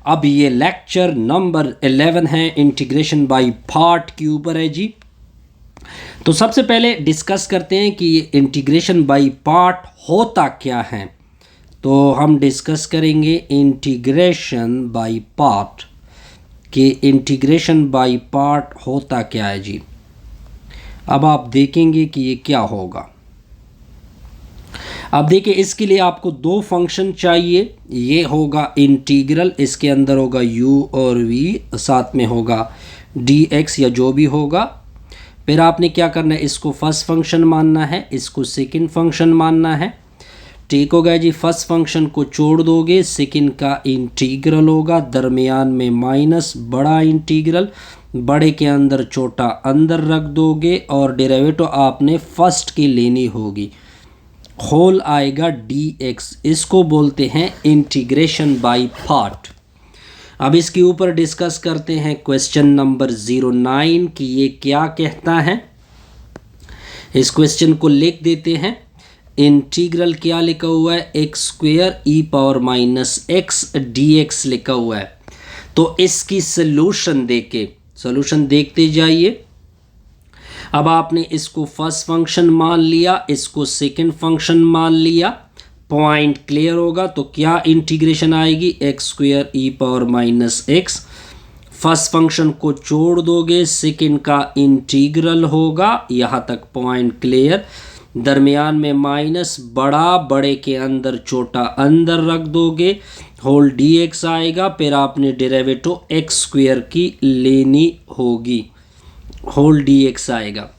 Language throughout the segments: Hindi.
अब ये लेक्चर नंबर 11 है, इंटीग्रेशन बाय पार्ट के ऊपर है जी। तो सबसे पहले डिस्कस करते हैं कि ये इंटीग्रेशन बाय पार्ट होता क्या है। तो हम डिस्कस करेंगे इंटीग्रेशन बाय पार्ट कि इंटीग्रेशन बाय पार्ट होता क्या है जी। अब आप देखेंगे कि ये क्या होगा। अब देखिए, इसके लिए आपको दो फंक्शन चाहिए। ये होगा इंटीग्रल, इसके अंदर होगा u और v, साथ में होगा dx या जो भी होगा। फिर आपने क्या करना है, इसको फर्स्ट फंक्शन मानना है, इसको सेकंड फंक्शन मानना है। ठीक हो गया जी। फर्स्ट फंक्शन को छोड़ दोगे, सेकंड का इंटीग्रल होगा, दरमियान में माइनस, बड़ा इंटीग्रल, बड़े के अंदर छोटा अंदर रख दोगे और डेरिवेटिव आपने फर्स्ट की लेनी होगी। होल आएगा dx, इसको बोलते हैं इंटीग्रेशन बाय पार्ट। अब इसके ऊपर डिस्कस करते हैं क्वेश्चन नंबर 09 कि ये क्या कहता है। इस क्वेश्चन को लिख देते हैं। इंटीग्रल क्या लिखा हुआ है, x square e power minus x dx लिखा हुआ है। तो इसकी सोल्यूशन देखते जाइए। अब आपने इसको फर्स्ट फंक्शन मान लिया, इसको सेकंड फंक्शन मान लिया, पॉइंट क्लियर होगा। तो क्या इंटीग्रेशन आएगी, x square e power minus x. First function को छोड़ दोगे, सेकंड का इंटीग्रल होगा, यहाँ तक पॉइंट क्लियर। दरमियान में माइनस, बड़ा बड़े के अंदर छोटा अंदर रख दोगे, होल dx आएगा। फिर आपने डेरिवेटिव एक्स स्क्वेयर की लेनी होगी, होल dx आएगा।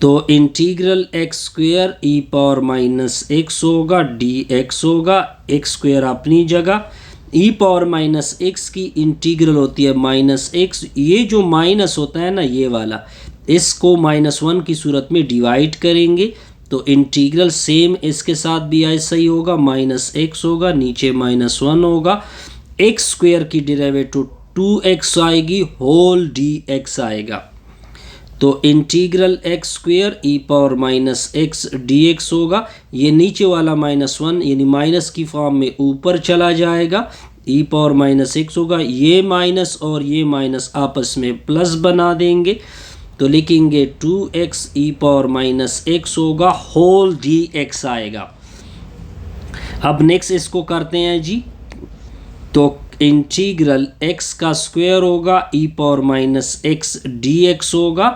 तो integral x square e power minus x होगा, dx होगा, एक्स स्क्वेयर अपनी जगह। ई पावर माइनस एक्स की इंटीग्रल होती है माइनस एक्स। ये जो माइनस होता है ना, ये वाला, इसको -1 की सूरत में डिवाइड करेंगे तो इंटीग्रल सेम इसके साथ भी ऐसा ही होगा, माइनस एक्स होगा, नीचे -1 होगा। एक्स स्क्वेयर की डेरिवेटिव 2x आएगी, होल dx आएगा। तो integral x square e power minus x dx होगा। ये नीचे वाला -1 यानी माइनस की फॉर्म में ऊपर चला जाएगा, ई पावर माइनस एक्स होगा। ये माइनस और ये माइनस आपस में प्लस बना देंगे, तो लिखेंगे 2x e power minus x होगा, होल dx आएगा। अब नेक्स्ट इसको करते हैं जी। तो इंटीग्रल x का स्क्वायर होगा, e power minus x dx होगा,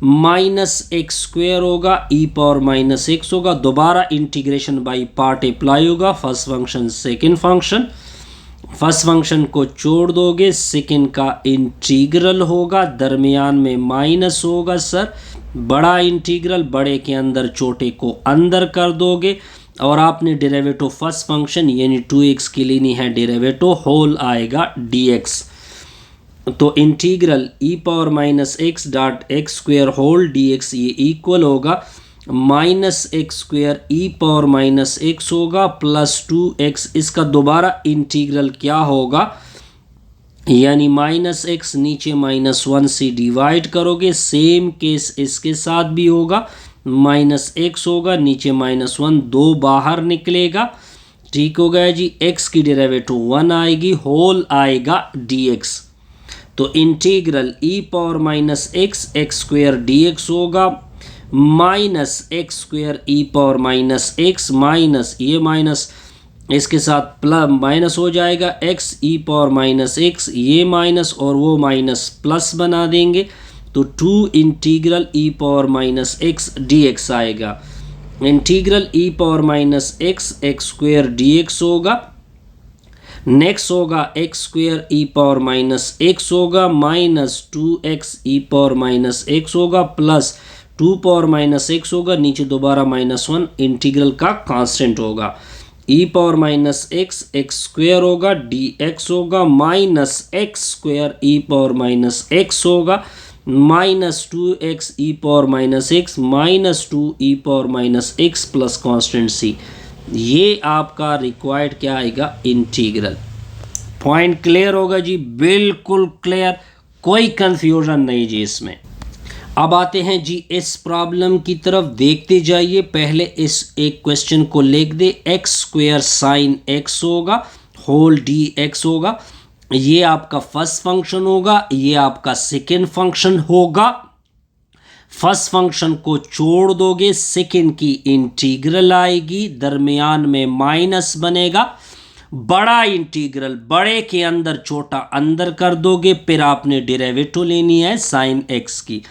माइनस एक्स स्क्वायर होगा, ई पावर माइनस एक्स होगा। दोबारा इंटीग्रेशन बाय पार्ट अप्लाई होगा, first function second function. First function को छोड़ दोगे, सेकंड का इंटीग्रल होगा, दरमियान में माइनस होगा सर, बड़ा इंटीग्रल, बड़े के अंदर छोटे को अंदर कर दोगे और आपने डेरिवेटिव फर्स्ट फंक्शन यानी 2x की लेनी है डेरिवेटिव, होल आएगा dx। तो integral e power minus x dot x square whole dx ये इक्वल होगा minus x square e power minus x होगा प्लस 2x। इसका दोबारा इंटीग्रल क्या होगा, यानी माइनस एक्स नीचे -1 से डिवाइड करोगे, सेम केस इसके साथ भी होगा, माइनस एक्स होगा, नीचे -1, 2 बाहर निकलेगा। ठीक हो गया जी। x की डेरिवेटिव 1 आएगी, होल आएगा dx। तो integral e power minus x x square dx होगा, minus x square e power minus x, minus ये माइनस इसके साथ प्लस माइनस हो जाएगा, x e power minus x, ये माइनस और वो माइनस प्लस बना देंगे, तो 2 integral e power minus x dx आएगा। Integral e power minus x x square dx होगा, नेक्स्ट होगा x square e power minus x होगा, minus 2x e power minus x होगा, प्लस 2 पावर माइनस एक्स होगा, नीचे दोबारा -1, इंटीग्रल का कांस्टेंट होगा। E power minus x x square होगा, dx होगा, minus x square e power minus x होगा, minus 2x e power minus x, minus 2 e power minus x plus constant c। ये आपका रिक्वायर्ड क्या आएगा, इंटीग्रल। पॉइंट क्लियर होगा जी, बिल्कुल क्लियर, कोई कंफ्यूजन नहीं जी इसमें। अब आते हैं जी इस प्रॉब्लम की तरफ, देखते जाइए। पहले इस एक क्वेश्चन को लिख दे, एक्स स्क्वेयर साइन एक्स होगा, होल डी एक्स होगा। ये आपका फर्स्ट फंक्शन होगा, ये आपका सेकेंड फंक्शन होगा। फर्स्ट फंक्शन को छोड़ दोगे, सेकेंड की इंटीग्रल आएगी, दरमियान में माइनस बनेगा, बड़ा इंटीग्रल बड़े के अंदर छोटा अंदर कर दोगे, फिर आपने डेरिवेटिव लेनी है साइन एक्स की,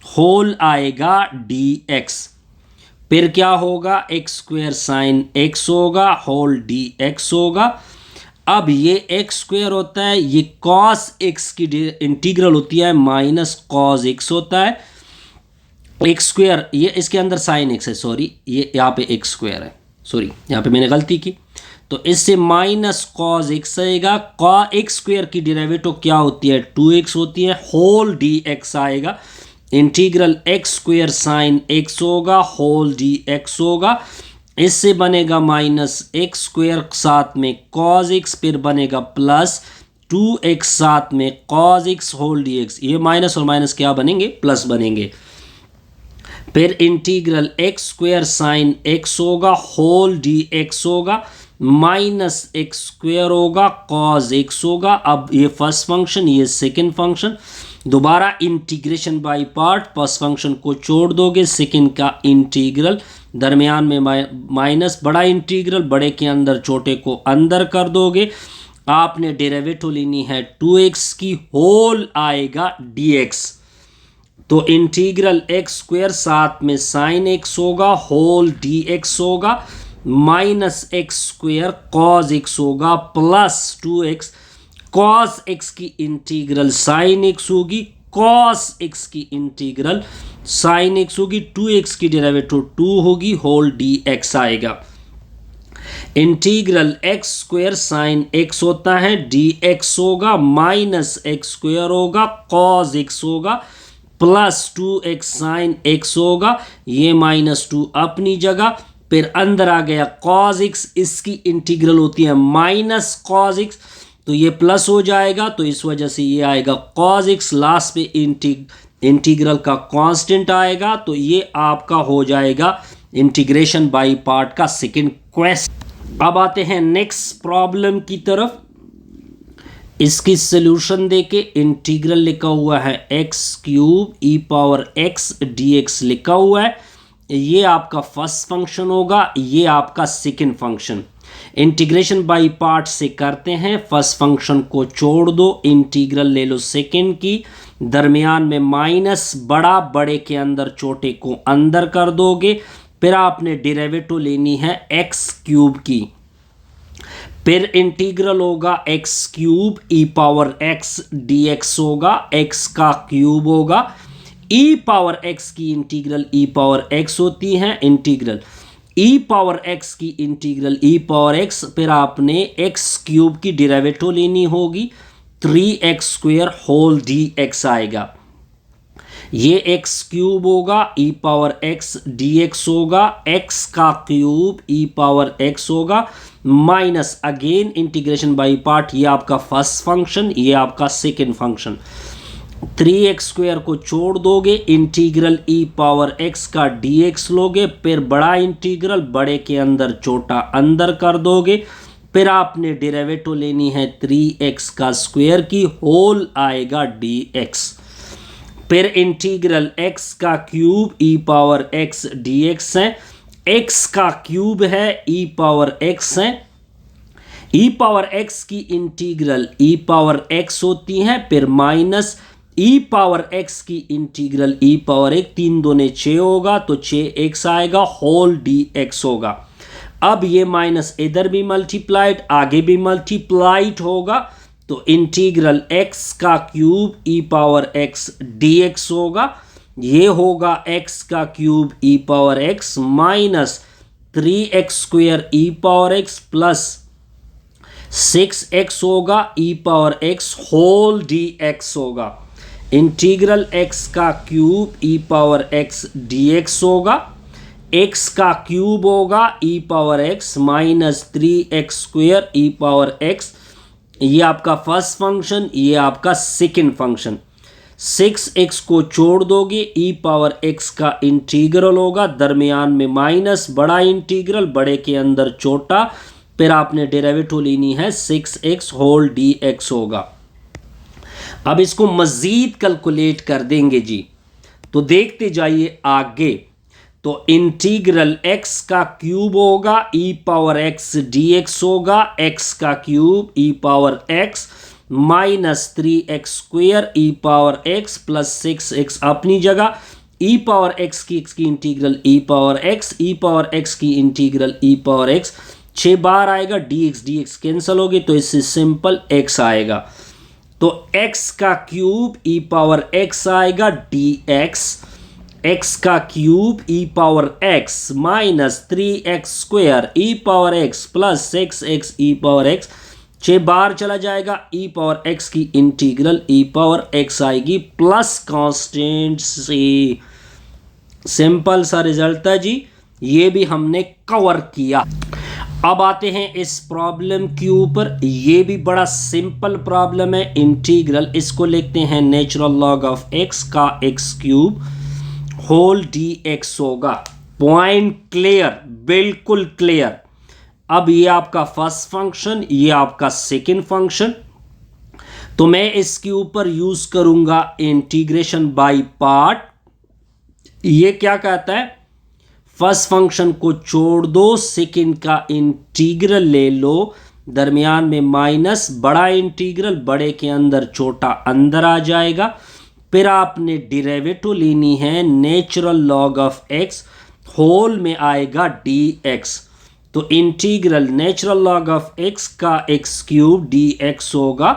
होल आएगा डी एक्स। फिर क्या होगा, एक्स स्क्वायर साइन एक्स होगा, होल डी एक्स होगा। अब ये एक्स स्क्वायर होता है, ये कॉस एक्स की इंटीग्रल होती है, माइनस कॉस एक्स होता है। एक्स स्क्वायर, ये इसके अंदर साइन एक्स है, सॉरी ये यहाँ पे एक्स स्क्वायर है, सॉरी यहाँ पे मैंने गलती की। तो इससे माइनस कॉस एक्स आएगा। कॉस एक्स स्क्वायर की डेरिवेटिव क्या होती है, 2x होती है, होल डी एक्स आएगा। Integral x square sine x होगा, होल डी एक्स होगा। इससे बनेगा माइनस एक्स स्क्वायर साथ में कॉस एक्स, फिर बनेगा प्लस 2x साथ में cos x whole d x. ये माइनस और माइनस क्या बनेंगे, प्लस बनेंगे। फिर integral x square sine x होगा, होल डी एक्स होगा, माइनस एक्स स्क्वायर होगा, कॉस एक्स होगा। अब ये फर्स्ट फंक्शन, ये सेकंड फंक्शन, दोबारा integration by part, first function को छोड़ दोगे, सेकंड का इंटीग्रल, दरमियान में माइनस, बड़ा इंटीग्रल बड़े के अंदर छोटे को अंदर कर दोगे। आपने डेरिवेटिव लेनी है 2x की, होल आएगा dx। तो इंटीग्रल एक्स स्क्वायर साथ में साइन एक्स होगा, होल dx होगा, minus x square cos x होगा, प्लस 2x कॉस एक्स की इंटीग्रल साइन एक्स होगी, कॉस एक्स की इंटीग्रल साइन एक्स होगी, 2x की डेरिवेटिव 2 होगी, होल dx आएगा। Integral x square sine x होता है, dx होगा, माइनस एक्स स्क्वायर होगा, कॉस एक्स होगा, प्लस 2x साइन एक्स होगा। ये -2 अपनी जगह, फिर अंदर आ गया cos x, इसकी इंटीग्रल होती है माइनस cos x, तो ये प्लस हो जाएगा, तो इस वजह से ये आएगा cos x, लास्ट पे इंटीग्रल का कांस्टेंट आएगा। तो ये आपका हो जाएगा इंटीग्रेशन बाय पार्ट का सेकंड क्वेश्चन। अब आते हैं नेक्स्ट प्रॉब्लम की तरफ। इसकी सॉल्यूशन देके इंटीग्रल लिखा हुआ है x³ e power x dx लिखा हुआ है। ये आपका फर्स्ट फंक्शन होगा, ये आपका second function. Integration by part से करते हैं, फर्स्ट फंक्शन को छोड़ दो, इंटीग्रल ले लो सेकंड की, दरमियान में माइनस, बड़ा बड़े के अंदर छोटे को अंदर कर दोगे, फिर आपने डेरिवेटिव लेनी है x³ की, फिर इंटीग्रल होगा x³ e power x dx होगा, x का क्यूब होगा, e पावर x की इंटीग्रल e पावर x होती है, इंटीग्रल e पावर x की इंटीग्रल e पावर x, फिर आपने x³ की डेरिवेटिव लेनी होगी, 3x² होल dx आएगा। ये x³ होगा, e पावर x dx होगा, x का क्यूब e पावर x होगा, minus again integration by part, ये आपका फर्स्ट फंक्शन, ये आपका सेकंड फंक्शन। 3x² को छोड़ दोगे, इंटीग्रल e पावर x का dx लोगे, फिर बड़ा इंटीग्रल बड़े के अंदर छोटा अंदर कर दोगे, फिर आपने डेरिवेटिव लेनी है 3x का स्क्वायर की, होल आएगा dx। फिर इंटीग्रल x का cube e power x dx है, x का क्यूब है, e पावर x है, e पावर x की इंटीग्रल e पावर x होती है, फिर माइनस e पावर x की इंटीग्रल e पावर 1, 3 दूने 6 होगा, तो 6x आएगा, होल dx होगा। अब ये माइनस इधर भी मल्टीप्लाइड, आगे भी मल्टीप्लाइड होगा, तो इंटीग्रल x का cube e power x dx होगा, ये होगा x का cube e power x minus 3x² e power x plus 6x होगा e power x whole dx होगा। इंटीग्रल x का cube e power x dx होगा, x का क्यूब होगा e power x minus 3x² e power x, ये आपका फर्स्ट फंक्शन, ये आपका सेकंड फंक्शन। 6x को छोड़ दोगे, e पावर x का इंटीग्रल होगा, दरमियान में माइनस, बड़ा इंटीग्रल बड़े के अंदर छोटा, फिर आपने डेरिवेटिव लेनी है 6x होल dx होगा। अब इसको मजीद कैलकुलेट कर देंगे जी, तो देखते जाइए आगे। तो इंटीग्रल x का क्यूब होगा e पावर x dx होगा, x का cube e power x minus 3x square e power x plus 6x अपनी जगह, e पावर x की इंटीग्रल e पावर x की इंटीग्रल e पावर x 6 बार आएगा, dx कैंसिल होगी तो इससे सिंपल x आएगा। तो x का क्यूब e पावर x आएगा dx, x का cube e power x minus 3x square e power x plus 6x e power x 6 बार चला जाएगा, e पावर x की इंटीग्रल e पावर x आएगी प्लस कांस्टेंट से। सिंपल सा रिजल्ट था जी, ये भी हमने कवर किया। अब आते हैं इस प्रॉब्लम के ऊपर। ये भी बड़ा सिंपल प्रॉब्लम है। इंटीग्रल, इसको लिखते हैं नेचुरल लॉग ऑफ x का x क्यूब होल dx होगा। पॉइंट क्लियर, बिल्कुल क्लियर। अब ये आपका फर्स्ट फंक्शन, ये आपका सेकंड फंक्शन, तो मैं इसके ऊपर यूज करूंगा इंटीग्रेशन बाय पार्ट। ये क्या कहता है, फर्स्ट फंक्शन को छोड़ दो, सेकंड का इंटीग्रल ले लो, दरमियान में माइनस, बड़ा इंटीग्रल बड़े के अंदर छोटा अंदर आ जाएगा। फिर आपने डेरिवेटिव लेनी है natural log of x, whole में आएगा dx। तो integral natural log of x का x क्यूब dx होगा।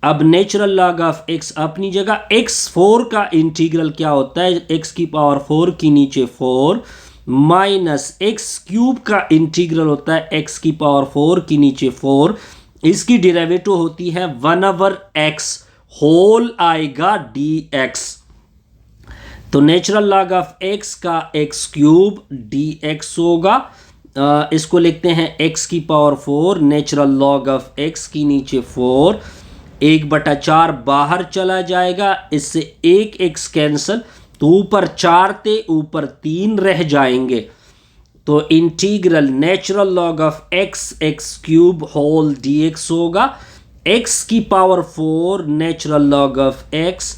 अब नेचुरल लॉग ऑफ x अपनी जगह, x4 का इंटीग्रल क्या होता है, x की पावर 4 की नीचे 4 माइनस x क्यूब का इंटीग्रल होता है x की पावर 4 की नीचे 4, इसकी डेरिवेटिव होती है 1/x, होल आएगा dx। तो नेचुरल लॉग ऑफ x का x क्यूब dx होगा। इसको लिखते हैं x की power 4 natural log of x की नीचे 4, 1/4 बाहर चला जाएगा, इससे एक x कैंसल, तो ऊपर 4 थे ऊपर 3 रह जाएंगे। तो integral natural log of x cube whole dx होगा। x की power 4 natural log of x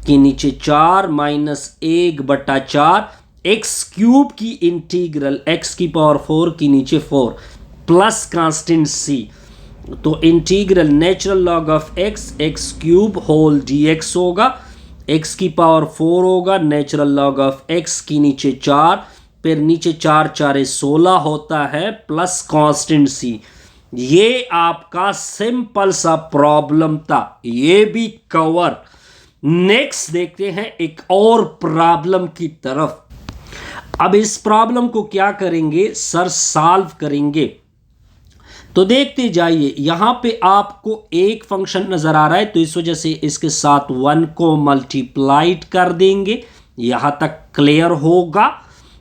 के नीचे 4 माइनस 1/4 x क्यूब की इंटीग्रल x की पावर 4 की नीचे 4 प्लस कांस्टेंट c। तो integral natural log of x cube whole dx होगा, x की पावर 4 होगा, नेचुरल लॉग ऑफ x की नीचे 4, फिर नीचे 4 4 16 होता है प्लस कांस्टेंट c। ये आपका सिंपल सा प्रॉब्लम था, ये भी कवर। नेक्स्ट देखते हैं एक और प्रॉब्लम की तरफ। अब इस प्रॉब्लम को क्या करेंगे सर, सॉल्व करेंगे। तो देखते जाइए, यहां पे आपको एक फंक्शन नजर आ रहा है, तो इस वजह से इसके साथ 1 को मल्टीप्लाइड कर देंगे, यहां तक क्लियर होगा।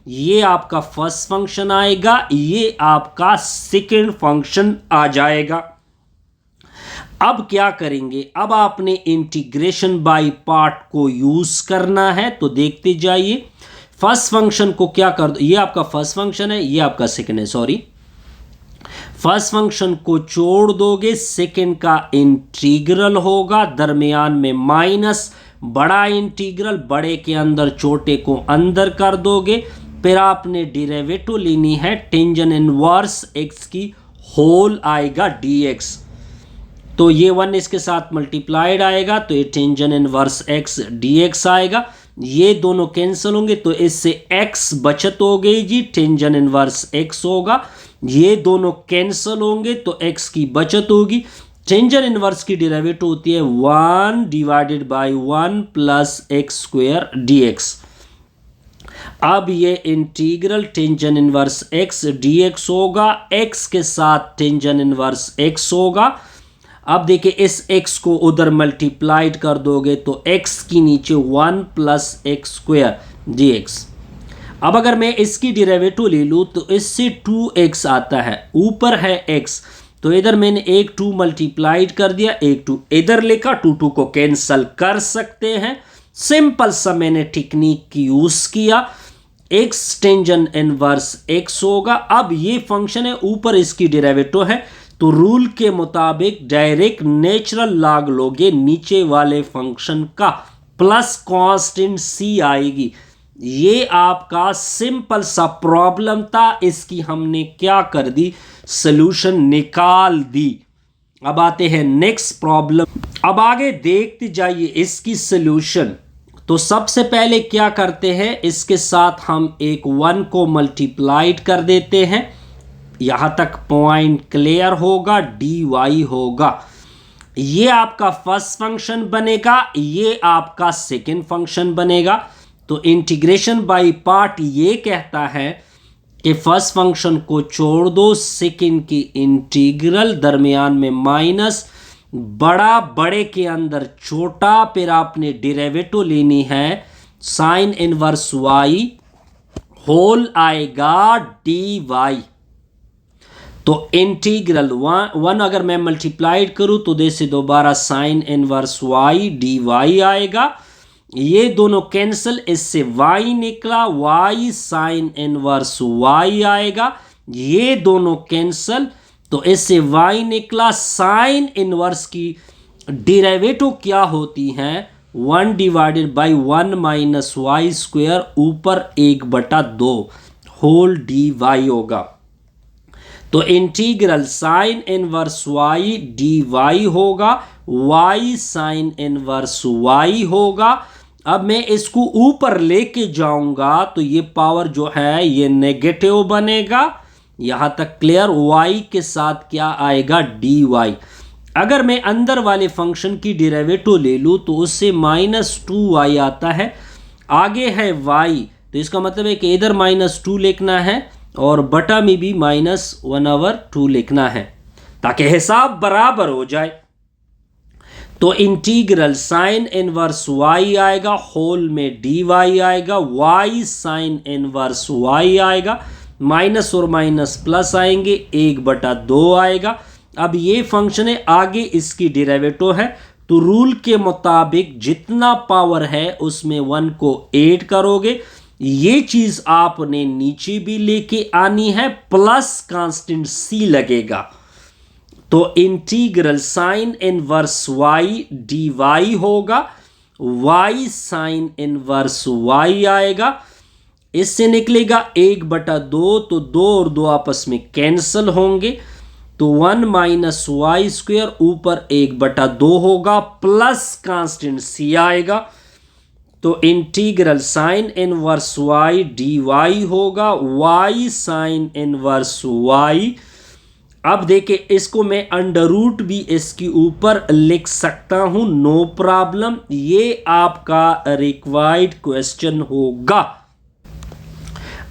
ये आपका फर्स्ट फंक्शन आएगा, ये आपका सेकंड फंक्शन आ जाएगा। अब क्या करेंगे, अब आपने इंटीग्रेशन बाय पार्ट को यूज करना है। तो देखते जाइए, फर्स्ट फंक्शन को क्या कर दो, ये आपका फर्स्ट फंक्शन है, ये आपका सेकंड है, सॉरी। फर्स्ट फंक्शन को छोड़ दोगे, सेकंड का इंटीग्रल होगा, दरमियान में माइनस, बड़ा इंटीग्रल बड़े के अंदर छोटे को अंदर कर दोगे। फिर आपने डेरिवेटिव लेनी है टेंजेंट इनवर्स x की, होल आएगा dx। तो ये 1 इसके साथ मल्टीप्लाइड आएगा, तो ये टेंजेंट इनवर्स x dx आएगा। ये दोनों कैंसिल होंगे, तो इससे x बचत हो गई जी, टेंजेंट इनवर्स x होगा। ये दोनों कैंसिल होंगे तो x की बचत होगी। टेंजेंट इनवर्स की डेरिवेटिव होती है 1 divided by 1 plus x square dx। अब ये integral tangent inverse x dx होगा, x के साथ टेंजेंट इनवर्स x होगा। अब देखिए, इस x को उधर मल्टीप्लाइड कर दोगे तो x की नीचे 1 प्लस x स्क्वायर dx। अब अगर मैं इसकी डेरिवेटिव ले लूँ तो इससे 2x आता है, ऊपर है x, तो इधर मैंने एक 2 मल्टीप्लाइड कर दिया, एक 2 इधर लेकर 2 को कैंसल कर सकते हैं। सिंपल सा मैंने टेक्निक की यूज किया। एक्स टेंजन इनवर्स एक्स होगा। अब ये फंक्शन है, ऊपर इसकी डेरिवेटिव है, तो रूल के मुताबिक डायरेक्ट नेचुरल लॉग लोगे नीचे वाले फंक्शन का, प्लस कांस्टेंट सी आएगी। ये आपका सिंपल सा प्रॉब्लम था, इसकी हमने क्या कर दी, सॉल्यूशन निकाल दी। अब आते हैं नेक्स्ट प्रॉब्लम। अब आगे देखते जाइए इसकी सॉल्यूशन। तो सबसे पहले क्या करते हैं, इसके साथ हम एक 1 को मल्टीप्लाइड कर देते हैं, यहां तक पॉइंट क्लियर होगा, dy होगा। ये आपका फर्स्ट फंक्शन बनेगा, ये आपका सेकंड फंक्शन बनेगा। तो इंटीग्रेशन बाय पार्ट ये कहता है कि फर्स्ट फंक्शन को छोड़ दो, सेकंड की इंटीग्रल, दरमियान में माइनस, बड़ा बड़े के अंदर छोटा, फिर आपने डेरिवेटिव लेनी है साइन इनवर्स y, होल आएगा dy। तो इंटीग्रल 1 अगर मैं मल्टीप्लाइड करूं तो जैसे दोबारा साइन इनवर्स y dy आएगा। ये दोनों कैंसिल, इससे y निकला, y साइन इनवर्स y आएगा। ये दोनों कैंसिल, तो इससे y निकला। साइन इनवर्स की डेरिवेटिव क्या होती हैं, 1 divided by 1 minus y square ऊपर 1/2 होल dy होगा। तो integral sine inverse y dy होगा, y साइन इनवर्स y होगा। अब मैं इसको ऊपर लेके जाऊंगा तो ये पावर जो है ये नेगेटिव बनेगा, यहां तक क्लियर। y के साथ क्या आएगा, dy। अगर मैं अंदर वाले फंक्शन की डेरिवेटिव ले लूं तो उससे -2y आता है, आगे है y, तो इसका मतलब है कि इधर -2 लिखना है और बटा में भी -1/2 लिखना है, ताकि हिसाब बराबर हो जाए। तो इंटीग्रल साइन इनवर्स y आएगा, होल में dy आएगा, y साइन इनवर्स y आएगा, माइनस और माइनस प्लस आएंगे, 1/2 आएगा। अब ये फंक्शन है, आगे इसकी डेरिवेटिव है, तो रूल के मुताबिक जितना पावर है उसमें 1 को ऐड करोगे। ये चीज आपने नीचे भी लेके आनी है, प्लस कांस्टेंट सी लगेगा। तो integral sine inverse y dy होगा, y साइन इनवर्स y आएगा, इससे निकलेगा 1/2, तो 2 और 2 आपस में कैंसिल होंगे, तो 1 माइनस वाई स्क्वायर ऊपर 1/2 होगा, प्लस कांस्टेंट सी आएगा। तो integral sine inverse y dy होगा, y साइन इनवर्स y। अब देखिए इसको मैं अंडर रूट भी इसके ऊपर लिख सकता हूं, नो प्रॉब्लम। ये आपका रिक्वायर्ड क्वेश्चन होगा।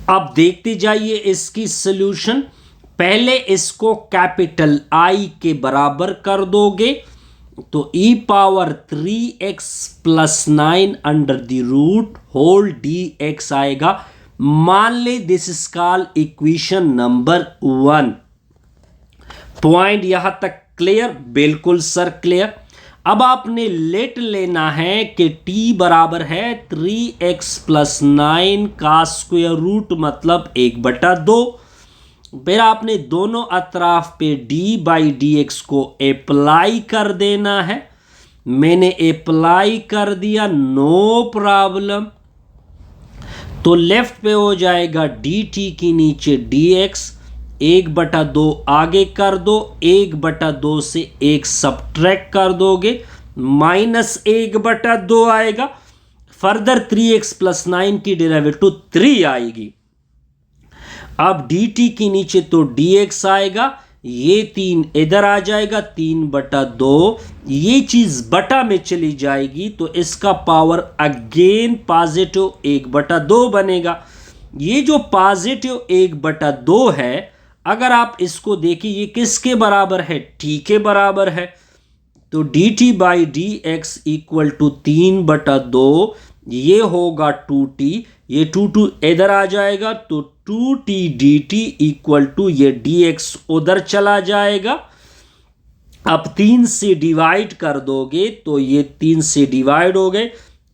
अब देखते जाइए इसकी सॉल्यूशन। पहले इसको कैपिटल I के बराबर कर दोगे तो e⁻3x + 9 under the root whole dx आएगा। मान ले this is called equation number 1। Point यहां तक क्लियर? बिल्कुल सर क्लियर। अब आपने लेट लेना है कि t बराबर है 3x + 9 का स्क्वायर रूट, मतलब 1/2। फिर आपने दोनों अतराफ पे d/dx को अप्लाई कर देना है। मैंने अप्लाई कर दिया, नो प्रॉब्लम। तो लेफ्ट पे हो जाएगा dt की नीचे dx, 1/2 आगे कर दो, 1/2 से 1 सब्ट्रैक्ट कर दोगे, -1/2 आएगा। फर्दर 3x + 9 की डेरिवेटिव 3 आएगी। अब dt की नीचे तो dx आएगा, ये 3 इधर आ जाएगा, 3/2, ये चीज बटा में चली जाएगी, तो इसका पावर अगेन पॉजिटिव 1/2 बनेगा। ये जो पॉजिटिव 1/2 है, अगर आप इसको देखिए ये किसके बराबर है, t के बराबर है। तो dt/dx = 3/2, ये होगा 2t, ये 2 इधर आ जाएगा, तो 2t dt = ये dx उधर चला जाएगा। अब 3 से डिवाइड कर दोगे तो ये 3 से डिवाइड हो गए,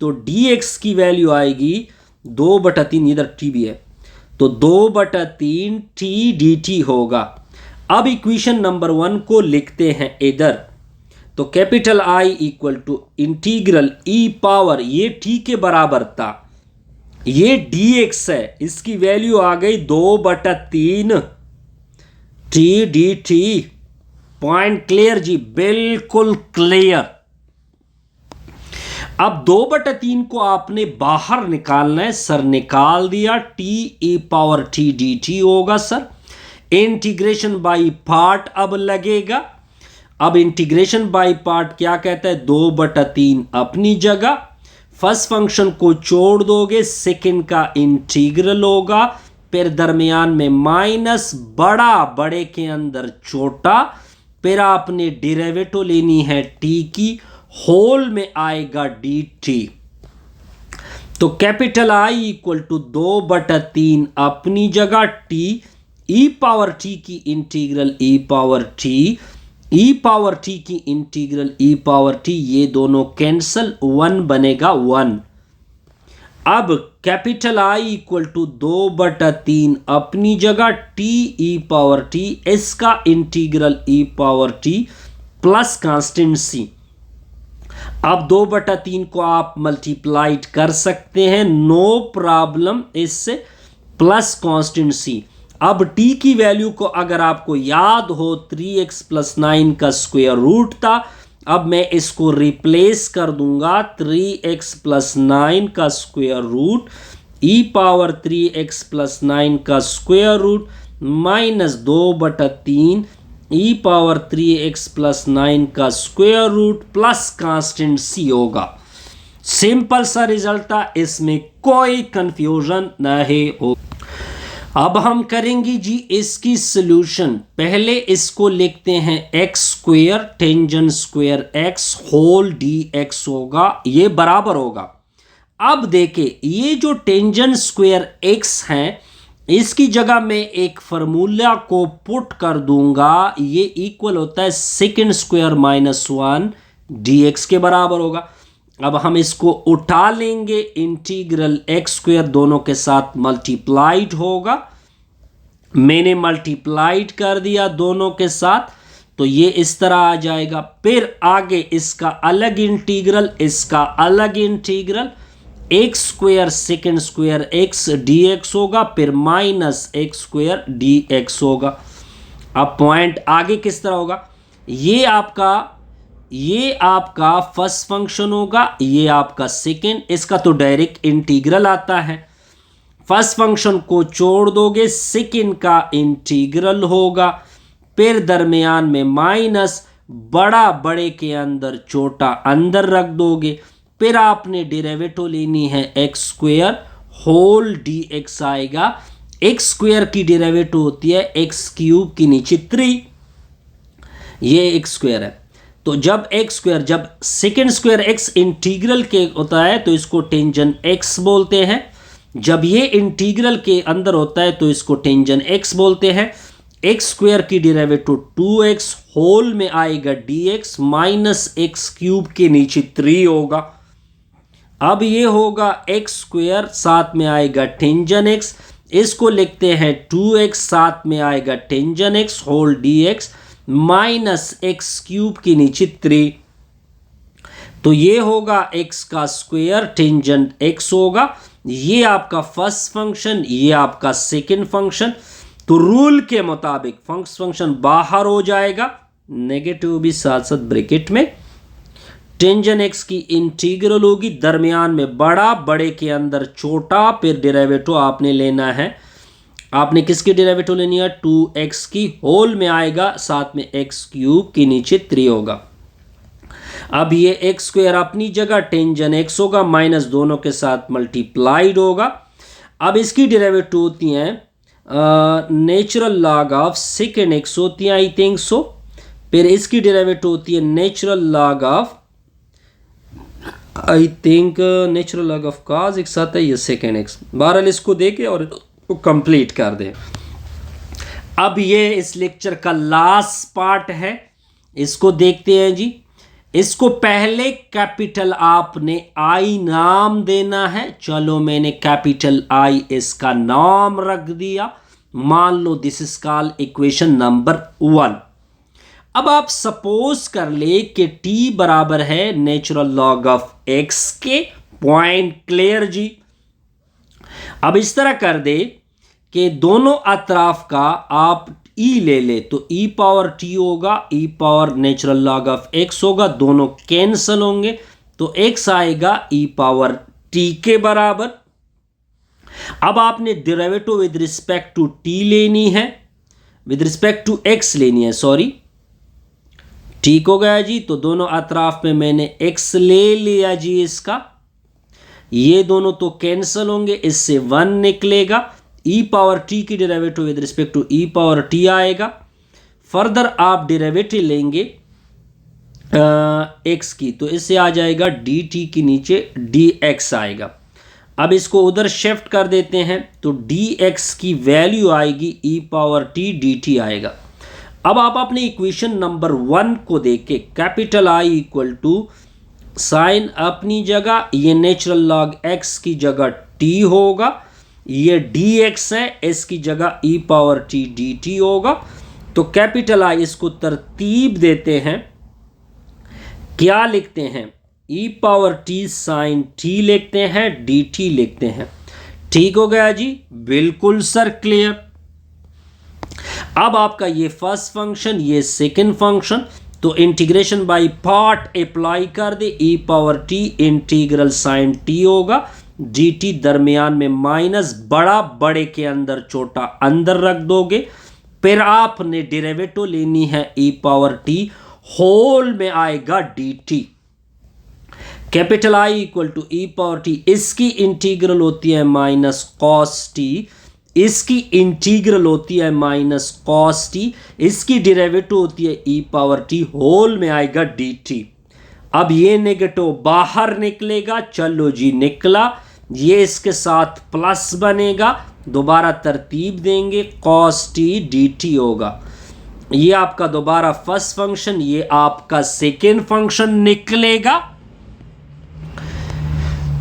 तो dx की वैल्यू आएगी 2/3, इधर टी भी है, तो 2/3 टी डी टी होगा। अब इक्वेशन नंबर 1 को लिखते हैं इधर, तो capital I equal to integral e power, ये टी के बराबर था, ये डी एक्स है, इसकी वैल्यू आ गई 2/3 t d t. Point clear जी, बिल्कुल क्लियर। अब 2/3 को आपने बाहर निकालना है, सर निकाल दिया, T E power T d T होगा सर। इंटीग्रेशन बाई पार्ट अब लगेगा। अब इंटीग्रेशन बाई पार्ट क्या कहता है, 2/3 अपनी जगह, फर्स्ट फंक्शन को छोड़ दोगे, सेकंड का इंटीग्रल होगा, फिर दरमियान में माइनस, बड़ा बड़े के अंदर छोटा, फिर आपने डेरिवेटिव लेनी है टी की, होल में आएगा डी टी। तो कैपिटल आई इक्वल टू 2/3 अपनी जगह, टी ई पावर टी की इंटीग्रल ई पावर टी, ई पावर टी की इंटीग्रल ई पावर टी, ये दोनों कैंसल, 1 बनेगा 1। अब कैपिटल आई इक्वल टू 2/3 अपनी जगह, टी ई पावर टी, इसका integral e power T plus constant सी। अब 2/3 को आप मल्टीप्लाइड कर सकते हैं, नो प्रॉब्लम, इससे प्लस कांस्टेंट सी। अब t की वैल्यू को अगर आपको याद हो 3x + 9 का स्क्वायर रूट था, अब मैं इसको रिप्लेस कर दूंगा 3x + 9 का स्क्वायर रूट, ई पावर 3x + 9 का स्क्वायर रूट माइनस 2/3 ई पावर 3x + 9 का स्क्वायर रूट प्लस कांस्टेंट सी होगा। सिंपल सा रिजल्ट था, इसमें कोई कंफ्यूजन नहीं हो। अब हम करेंगे जी इसकी सॉल्यूशन। पहले इसको लिखते हैं x² tangent square x whole dx होगा, ये बराबर होगा। अब देखें, ये जो टेंजेंट स्क्वायर x है, इसकी जगह मैं एक फार्मूला को पुट कर दूंगा, ये इक्वल होता है सेकंड स्क्वायर -1 dx के बराबर होगा। अब हम इसको उठा लेंगे, इंटीग्रल x² दोनों के साथ मल्टीप्लाइड होगा, मैंने मल्टीप्लाइड कर दिया दोनों के साथ, तो ये इस तरह आ जाएगा। फिर आगे इसका अलग इंटीग्रल, इसका अलग integral, x² second square x dx होगा, फिर -x² dx होगा। अब पॉइंट आगे किस तरह होगा, ये आपका फर्स्ट फंक्शन होगा, ये आपका सेकंड, इसका तो डायरेक्ट इंटीग्रल आता है। फर्स्ट फंक्शन को छोड़ दोगे, सेकंड का इंटीग्रल होगा, फिर दरमियान में माइनस, बड़ा बड़े के अंदर छोटा अंदर रख दोगे, फिर आपने डेरिवेटिव लेनी है x² होल dx आएगा। x² की डेरिवेटिव होती है x³ की नीचे 3, ये x² है। तो जब x² जब सेकंड स्क्वायर x इंटीग्रल के होता है तो इसको टेंजेंट x बोलते हैं, जब ये इंटीग्रल के अंदर होता है तो इसको टेंजेंट x बोलते हैं। x² की डेरिवेटिव 2x होल में आएगा dx माइनस x³ के नीचे 3 होगा। अब ये होगा x² साथ में आएगा टेंजेंट x, इसको लिखते हैं 2x साथ में आएगा tangent x whole dx minus x³ के नीचे 3, तो ये होगा x का स्क्वायर टेंजेंट x होगा। ये आपका फर्स्ट फंक्शन, ये आपका सेकंड फंक्शन। तो रूल के मुताबिक फर्स्ट फंक्शन बाहर हो जाएगा, नेगेटिव भी साथ साथ ब्रैकेट में, टेंजेंट x की इंटीग्रल होगी, दरमियान में बड़ा, बड़े के अंदर छोटा, फिर डेरिवेटिव आपने लेना है, आपने किसकी डेरिवेटिव लेनी है, 2x की, होल में आएगा, साथ में x³ के नीचे 3 होगा। अब ये x² अपनी जगह, टेंजेंट x होगा, माइनस दोनों के साथ मल्टीप्लाइड होगा। अब इसकी डेरिवेटिव होती हैं natural log of second x होती है, आई थिंक सो। फिर इसकी डेरिवेटिव होती है natural log of, I think natural log of cos x आता है, ये सेकेंड x। बहरहाल इसको देके और कंप्लीट कर दें। अब ये इस लेक्चर का लास्ट पार्ट है, इसको देखते हैं जी। इसको पहले कैपिटल आपने आई नाम देना है। चलो मैंने कैपिटल आई इसका नाम रख दिया। मान लो this is called equation number 1। अब आप सपोज कर ले कि t बराबर है नेचुरल लॉग ऑफ x के। पॉइंट क्लियर जी। अब इस तरह कर दे कि दोनों अतराफ का आप e ले ले तो e पावर t होगा, e power natural log of x होगा, दोनों कैंसल होंगे तो x आएगा e पावर t के बराबर। अब आपने derivative with respect to t लेनी है, विद रिस्पेक्ट टू x लेनी है, सॉरी। ठीक हो गया जी। तो दोनों अतराफ में मैंने x ले लिया जी इसका। ये दोनों तो कैंसल होंगे, इससे 1 निकलेगा। e पावर t की derivative with respect to e power t आएगा। फर्दर आप डेरिवेटिव लेंगे x की तो इससे आ जाएगा dt की नीचे dx आएगा। अब इसको उधर शिफ्ट कर देते हैं तो dx की वैल्यू आएगी e पावर t dt आएगा। अब आप अपनी इक्वेशन नंबर 1 को देख के capital I equal to sine अपनी जगह, ये नेचुरल लॉग x की जगह t होगा, ये dx है, इसकी जगह e पावर t dt होगा। तो कैपिटल I इसको तरतीब देते हैं, क्या लिखते हैं? e power t sine t लिखते हैं, dt लिखते हैं। ठीक हो गया जी, बिल्कुल सर क्लियर। अब आपका ये फर्स्ट फंक्शन, ये सेकंड फंक्शन, तो इंटीग्रेशन बाय पार्ट अप्लाई कर दे। e power t integral sine t होगा, dt दरमियान में माइनस, बड़ा बड़े के अंदर छोटा अंदर रख दोगे। फिर आपने डेरिवेटिव लेनी है e पावर t, होल में आएगा dt। Capital I equal to e power t, इसकी इंटीग्रल होती है माइनस कॉस t, इसकी इंटीग्रल होती है माइनस कॉस t, इसकी डेरिवेटिव होती है e पावर t, होल में आएगा dt। अब ये नेगेटिव बाहर निकलेगा, चलो जी निकला। ये इसके साथ प्लस बनेगा, दोबारा तरतीब देंगे, cos t dt होगा। ये आपका दोबारा फर्स्ट फंक्शन, ये आपका सेकेंड फंक्शन निकलेगा।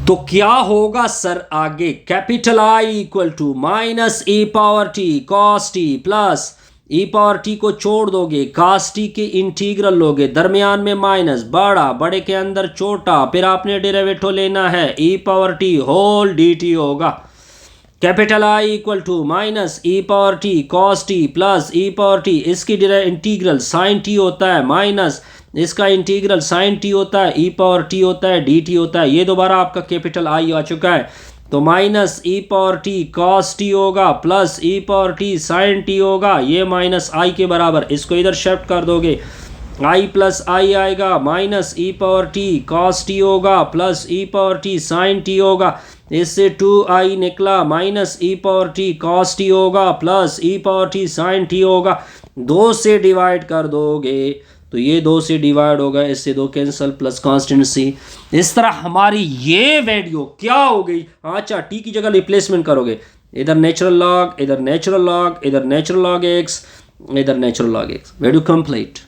तो क्या होगा सर आगे? Capital I equal to minus e power t cos t plus e power t को छोड़ दोगे, cos t के इंटीग्रल लोगे, दरमियान में माइनस, बड़ा बड़े के अंदर छोटा, फिर आपने डेरिवेटिव लेना है e power t whole dt होगा। Capital I equal to minus e power t cos t plus e power t, इसकी इंटीग्रल साइन t होता है, माइनस इसका इंटीग्रल साइन t होता है, e पावर t होता है, dt होता है। ये दोबारा आपका कैपिटल I आ चुका है, तो minus e power t cos t होगा plus e power t sine t होगा, ये माइनस I के बराबर। इसको इधर शिफ्ट कर दोगे, I प्लस I आएगा, minus e power t cos t होगा plus e power t sine t होगा, इससे 2i निकला, minus e power t cos t होगा plus e power t sine t होगा। 2 से डिवाइड कर दोगे तो ये 2 से डिवाइड होगा, इससे 2 कैंसल, प्लस कॉन्स्टेंसी। इस तरह हमारी ये वैल्यू क्या हो गई? अच्छा, t की जगह रिप्लेसमेंट करोगे, इधर नेचुरल लॉग, इधर नेचुरल लॉग, इधर नेचुरल लॉग x, इधर natural log x। Value complete.